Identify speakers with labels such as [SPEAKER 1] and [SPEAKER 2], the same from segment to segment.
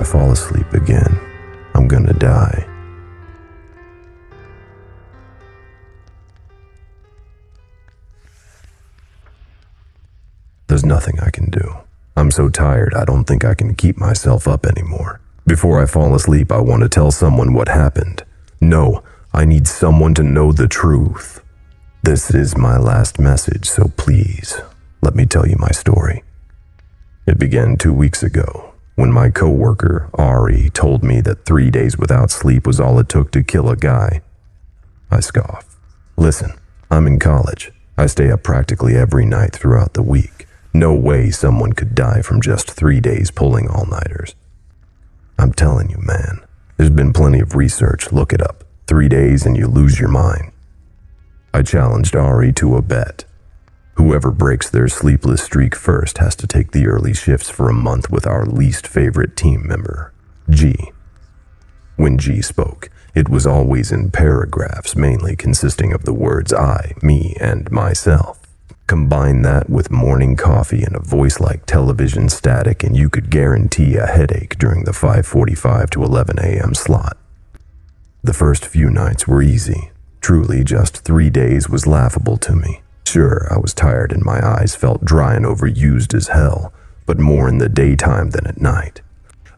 [SPEAKER 1] fall asleep again, I'm gonna die. There's nothing I can do. I'm so tired I don't think I can keep myself up anymore. Before I fall asleep, I want to tell someone what happened. No, I need someone to know the truth. This is my last message, so please, let me tell you my story. It began 2 weeks ago, when my coworker, Ari, told me that 3 days without sleep was all it took to kill a guy. I scoff. Listen, I'm in college. I stay up practically every night throughout the week. No way someone could die from just 3 days pulling all-nighters. I'm telling you, man, there's been plenty of research. Look it up. 3 days and you lose your mind. I challenged Ari to a bet. Whoever breaks their sleepless streak first has to take the early shifts for a month with our least favorite team member, G. When G spoke, it was always in paragraphs, mainly consisting of the words I, me, and myself. Combine that with morning coffee and a voice like television static, and you could guarantee a headache during the 5:45 to 11 a.m. slot. The first few nights were easy. Truly, just 3 days was laughable to me. Sure, I was tired and my eyes felt dry and overused as hell, but more in the daytime than at night.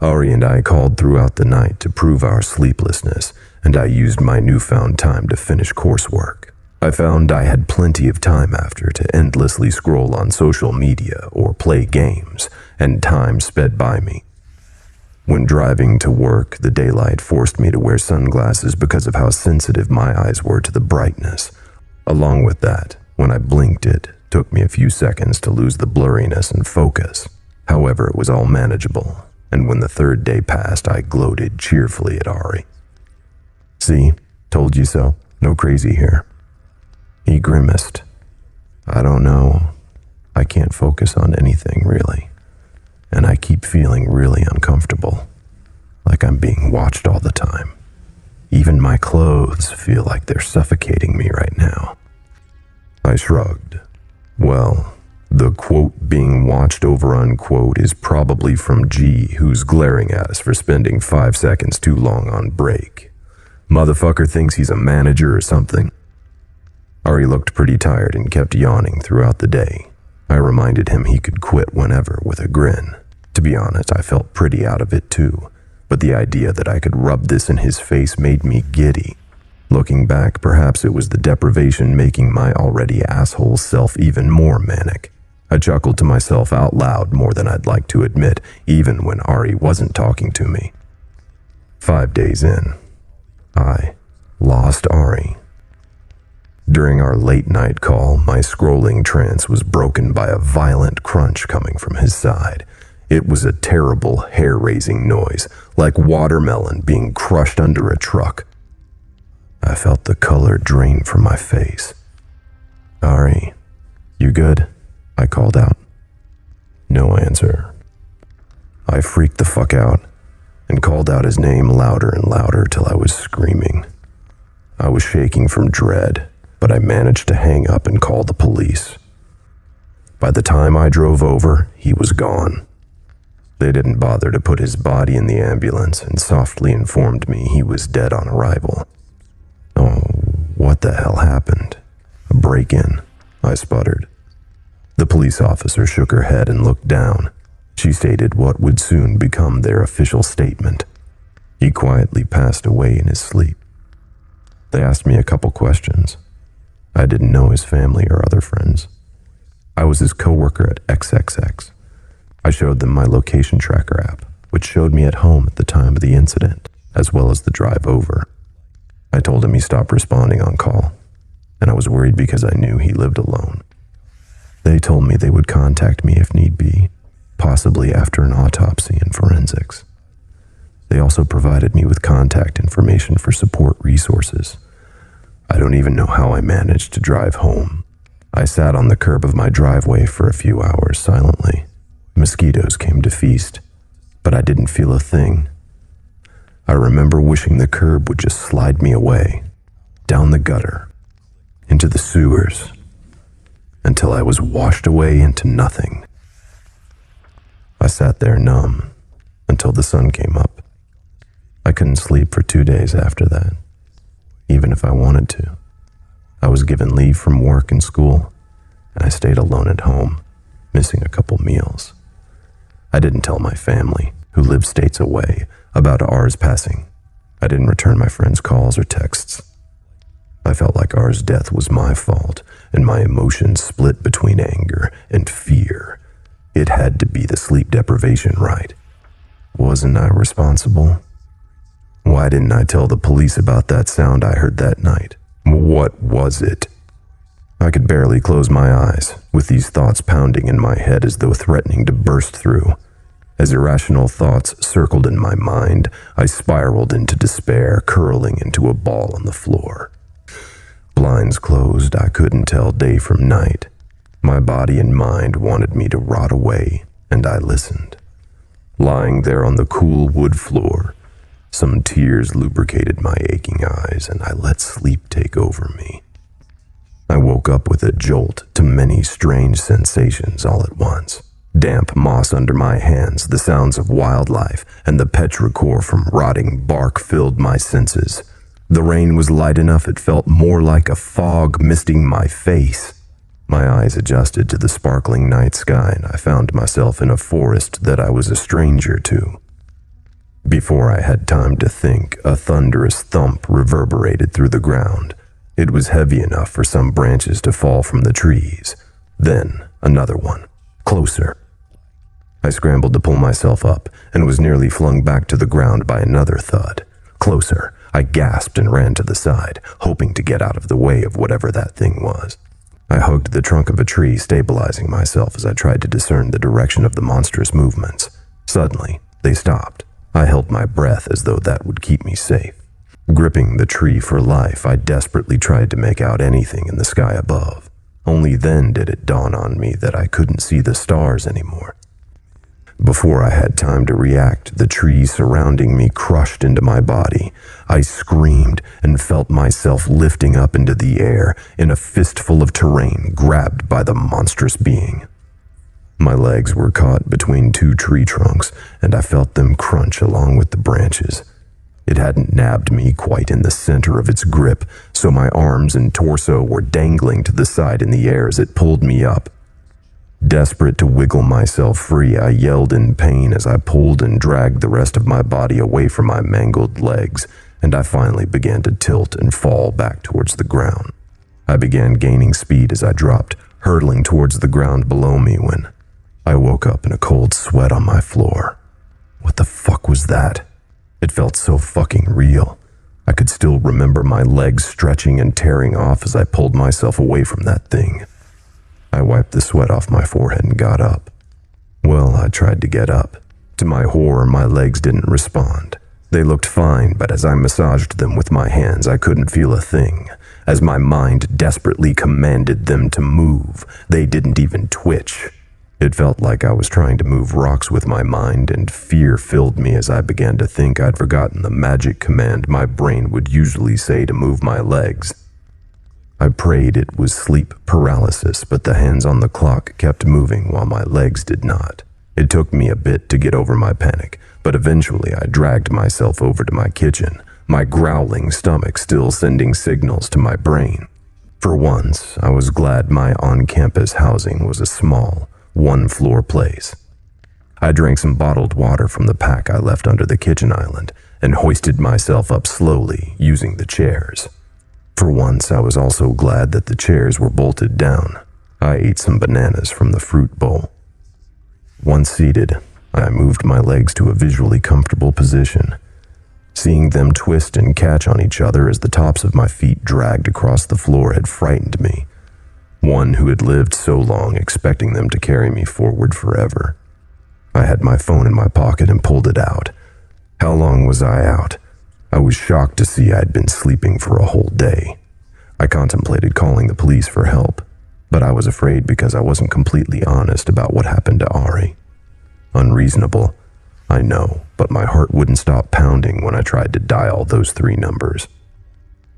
[SPEAKER 1] Ari and I called throughout the night to prove our sleeplessness, and I used my newfound time to finish coursework. I found I had plenty of time after to endlessly scroll on social media or play games, and time sped by me. When driving to work, the daylight forced me to wear sunglasses because of how sensitive my eyes were to the brightness. Along with that, when I blinked, it took me a few seconds to lose the blurriness and focus. However, it was all manageable, and when the third day passed, I gloated cheerfully at Ari. See, told you so. No crazy here. He grimaced. I don't know. I can't focus on anything, really. And I keep feeling really uncomfortable, like I'm being watched all the time. Even my clothes feel like they're suffocating me right now. I shrugged. Well, the quote being watched over unquote is probably from G, who's glaring at us for spending 5 seconds too long on break. Motherfucker thinks he's a manager or something. Ari looked pretty tired and kept yawning throughout the day. I reminded him he could quit whenever with a grin. To be honest, I felt pretty out of it too, but the idea that I could rub this in his face made me giddy. Looking back, perhaps it was the deprivation making my already asshole self even more manic. I chuckled to myself out loud more than I'd like to admit, even when Ari wasn't talking to me. 5 days in, I lost Ari. During our late-night call, my scrolling trance was broken by a violent crunch coming from his side. It was a terrible, hair-raising noise, like watermelon being crushed under a truck. I felt the color drain from my face. Ari, you good? I called out. No answer. I freaked the fuck out and called out his name louder and louder till I was screaming. I was shaking from dread, but I managed to hang up and call the police. By the time I drove over, he was gone. They didn't bother to put his body in the ambulance and softly informed me he was dead on arrival. Oh, what the hell happened? A break-in, I sputtered. The police officer shook her head and looked down. She stated what would soon become their official statement. He quietly passed away in his sleep. They asked me a couple questions. I didn't know his family or other friends. I was his coworker at XXX. I showed them my location tracker app, which showed me at home at the time of the incident, as well as the drive over. I told him he stopped responding on call, and I was worried because I knew he lived alone. They told me they would contact me if need be, possibly after an autopsy and forensics. They also provided me with contact information for support resources. I don't even know how I managed to drive home. I sat on the curb of my driveway for a few hours silently. Mosquitoes came to feast, but I didn't feel a thing. I remember wishing the curb would just slide me away, down the gutter, into the sewers, until I was washed away into nothing. I sat there numb until the sun came up. I couldn't sleep for 2 days after that, even if I wanted to. I was given leave from work and school, and I stayed alone at home, missing a couple meals. I didn't tell my family, who lived states away, about R's passing. I didn't return my friends' calls or texts. I felt like R's death was my fault, and my emotions split between anger and fear. It had to be the sleep deprivation, right? Wasn't I responsible? Why didn't I tell the police about that sound I heard that night? What was it? I could barely close my eyes, with these thoughts pounding in my head as though threatening to burst through. As irrational thoughts circled in my mind, I spiraled into despair, curling into a ball on the floor. Blinds closed, I couldn't tell day from night. My body and mind wanted me to rot away, and I listened. Lying there on the cool wood floor, some tears lubricated my aching eyes, and I let sleep take over me. I woke up with a jolt to many strange sensations all at once. Damp moss under my hands, the sounds of wildlife, and the petrichor from rotting bark filled my senses. The rain was light enough it felt more like a fog misting my face. My eyes adjusted to the sparkling night sky, and I found myself in a forest that I was a stranger to. Before I had time to think, a thunderous thump reverberated through the ground. It was heavy enough for some branches to fall from the trees. Then another one, closer. I scrambled to pull myself up and was nearly flung back to the ground by another thud. Closer, I gasped and ran to the side, hoping to get out of the way of whatever that thing was. I hugged the trunk of a tree, stabilizing myself as I tried to discern the direction of the monstrous movements. Suddenly, they stopped. I held my breath as though that would keep me safe. Gripping the tree for life, I desperately tried to make out anything in the sky above. Only then did it dawn on me that I couldn't see the stars anymore. Before I had time to react, the trees surrounding me crushed into my body. I screamed and felt myself lifting up into the air in a fistful of terrain grabbed by the monstrous being. My legs were caught between two tree trunks, and I felt them crunch along with the branches. It hadn't nabbed me quite in the center of its grip, so my arms and torso were dangling to the side in the air as it pulled me up. Desperate to wiggle myself free, I yelled in pain as I pulled and dragged the rest of my body away from my mangled legs, and I finally began to tilt and fall back towards the ground. I began gaining speed as I dropped, hurtling towards the ground below me when I woke up in a cold sweat on my floor. What the fuck was that? It felt so fucking real. I could still remember my legs stretching and tearing off as I pulled myself away from that thing. I wiped the sweat off my forehead and got up. Well, I tried to get up. To my horror, my legs didn't respond. They looked fine, but as I massaged them with my hands, I couldn't feel a thing. As my mind desperately commanded them to move, they didn't even twitch. It felt like I was trying to move rocks with my mind, and fear filled me as I began to think I'd forgotten the magic command my brain would usually say to move my legs. I prayed it was sleep paralysis, but the hands on the clock kept moving while my legs did not. It took me a bit to get over my panic, but eventually I dragged myself over to my kitchen, my growling stomach still sending signals to my brain. For once, I was glad my on-campus housing was a small, one-floor place. I drank some bottled water from the pack I left under the kitchen island and hoisted myself up slowly, using the chairs. For once, I was also glad that the chairs were bolted down. I ate some bananas from the fruit bowl. Once seated, I moved my legs to a visually comfortable position. Seeing them twist and catch on each other as the tops of my feet dragged across the floor had frightened me. One who had lived so long expecting them to carry me forward forever. I had my phone in my pocket and pulled it out. How long was I out? I was shocked to see I'd been sleeping for a whole day. I contemplated calling the police for help, but I was afraid because I wasn't completely honest about what happened to Ari. Unreasonable, I know, but my heart wouldn't stop pounding when I tried to dial those 3 numbers.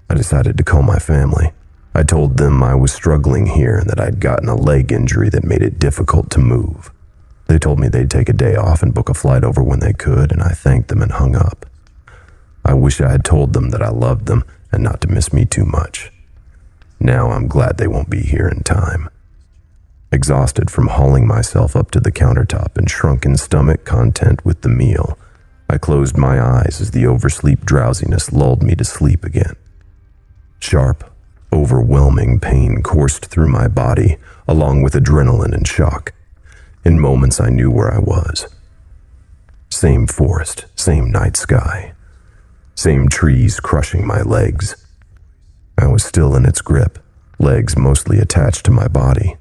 [SPEAKER 1] I decided to call my family. I told them I was struggling here and that I'd gotten a leg injury that made it difficult to move. They told me they'd take a day off and book a flight over when they could, and I thanked them and hung up. I wish I had told them that I loved them and not to miss me too much. Now I'm glad they won't be here in time. Exhausted from hauling myself up to the countertop and shrunken stomach content with the meal, I closed my eyes as the oversleep drowsiness lulled me to sleep again. Sharp, overwhelming pain coursed through my body, along with adrenaline and shock. In moments I knew where I was. Same forest, same night sky, same trees crushing my legs. I was still in its grip, legs mostly attached to my body.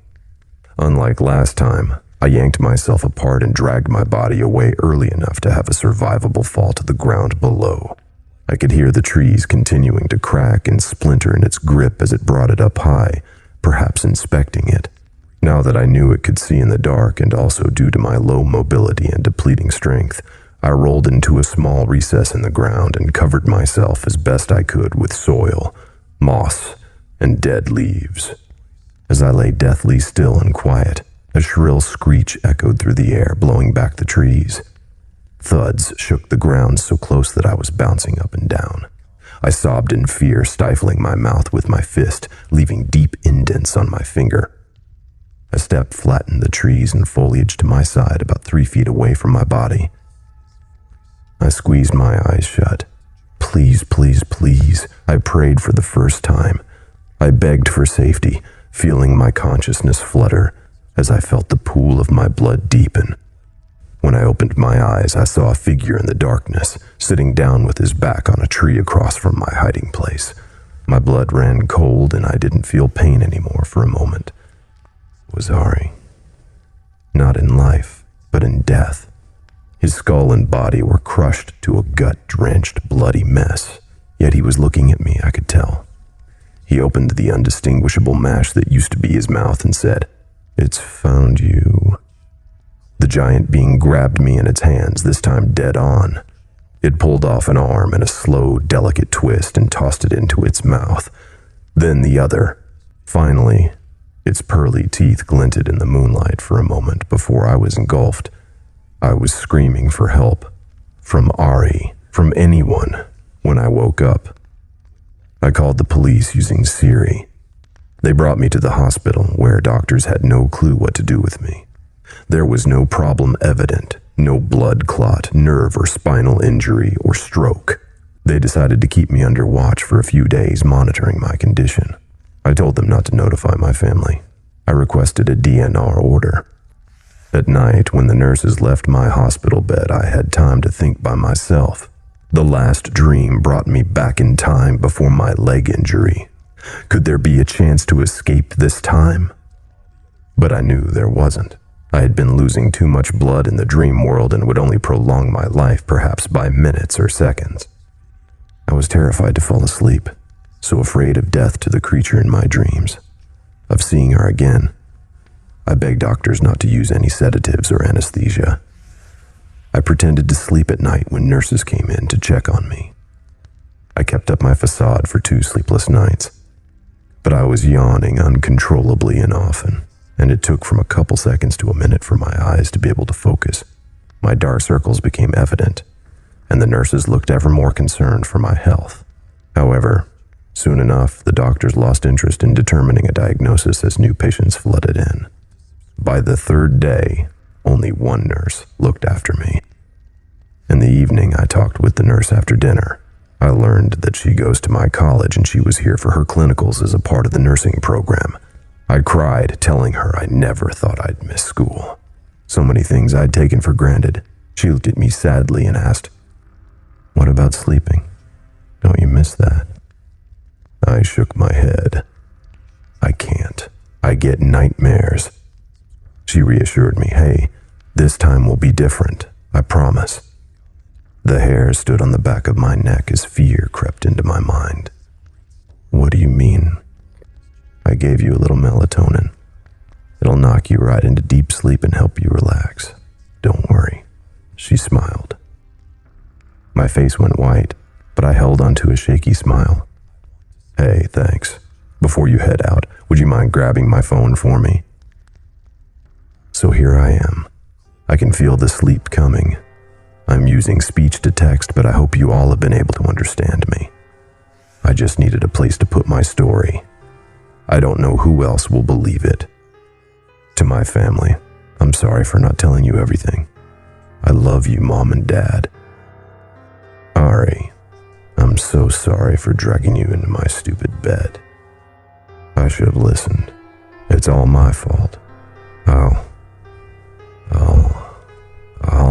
[SPEAKER 1] Unlike last time, I yanked myself apart and dragged my body away early enough to have a survivable fall to the ground below. I could hear the trees continuing to crack and splinter in its grip as it brought it up high, perhaps inspecting it. Now that I knew it could see in the dark, and also due to my low mobility and depleting strength, I rolled into a small recess in the ground and covered myself as best I could with soil, moss, and dead leaves. As I lay deathly still and quiet, a shrill screech echoed through the air, blowing back the trees. Thuds shook the ground so close that I was bouncing up and down. I sobbed in fear, stifling my mouth with my fist, leaving deep indents on my finger. A step flattened the trees and foliage to my side about 3 feet away from my body. I squeezed my eyes shut. Please, please, please, I prayed for the first time. I begged for safety, feeling my consciousness flutter as I felt the pool of my blood deepen. When I opened my eyes, I saw a figure in the darkness, sitting down with his back on a tree across from my hiding place. My blood ran cold and I didn't feel pain anymore for a moment. It was Ari. Not in life, but in death. His skull and body were crushed to a gut-drenched, bloody mess, yet he was looking at me, I could tell. He opened the undistinguishable mash that used to be his mouth and said, "It's found you." The giant being grabbed me in its hands, this time dead on. It pulled off an arm in a slow, delicate twist and tossed it into its mouth. Then the other. Finally, its pearly teeth glinted in the moonlight for a moment before I was engulfed. I was screaming for help. From Ari, from anyone, when I woke up. I called the police using Siri. They brought me to the hospital, where doctors had no clue what to do with me. There was no problem evident, no blood clot, nerve or spinal injury, or stroke. They decided to keep me under watch for a few days, monitoring my condition. I told them not to notify my family. I requested a DNR order. At night, when the nurses left my hospital bed, I had time to think by myself. The last dream brought me back in time before my leg injury. Could there be a chance to escape this time? But I knew there wasn't. I had been losing too much blood in the dream world and would only prolong my life, perhaps by minutes or seconds. I was terrified to fall asleep, so afraid of death to the creature in my dreams, of seeing her again. I begged doctors not to use any sedatives or anesthesia. I pretended to sleep at night when nurses came in to check on me. I kept up my facade for 2 sleepless nights, but I was yawning uncontrollably and often, and it took from a couple seconds to a minute for my eyes to be able to focus. My dark circles became evident, and the nurses looked ever more concerned for my health. However, soon enough, the doctors lost interest in determining a diagnosis as new patients flooded in. By the 3rd day, only one nurse looked after me. In the evening, I talked with the nurse after dinner. I learned that she goes to my college and she was here for her clinicals as a part of the nursing program. I cried, telling her I never thought I'd miss school. So many things I'd taken for granted. She looked at me sadly and asked, "What about sleeping? Don't you miss that?" I shook my head. "I can't. I get nightmares." She reassured me, "Hey, this time will be different, I promise." The hair stood on the back of my neck as fear crept into my mind. "What do you mean?" "I gave you a little melatonin. It'll knock you right into deep sleep and help you relax. Don't worry." She smiled. My face went white, but I held onto a shaky smile. "Hey, thanks. Before you head out, would you mind grabbing my phone for me?" So here I am. I can feel the sleep coming. I'm using speech to text, but I hope you all have been able to understand me. I just needed a place to put my story. I don't know who else will believe it. To my family, I'm sorry for not telling you everything. I love you, Mom and Dad. Ari, I'm so sorry for dragging you into my stupid bed. I should have listened. It's all my fault.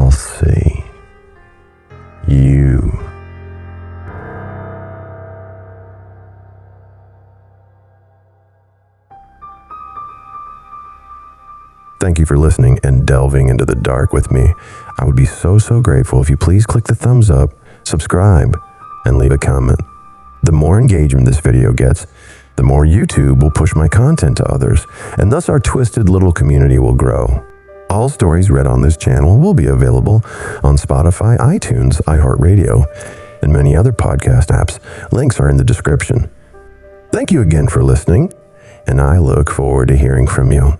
[SPEAKER 1] I'll see you. Thank you for listening and delving into the dark with me. I would be so grateful if you please click the thumbs up, subscribe, and leave a comment. The more engagement this video gets, the more YouTube will push my content to others, and thus our twisted little community will grow. All stories read on this channel will be available on Spotify, iTunes, iHeartRadio, and many other podcast apps. Links are in the description. Thank you again for listening, and I look forward to hearing from you.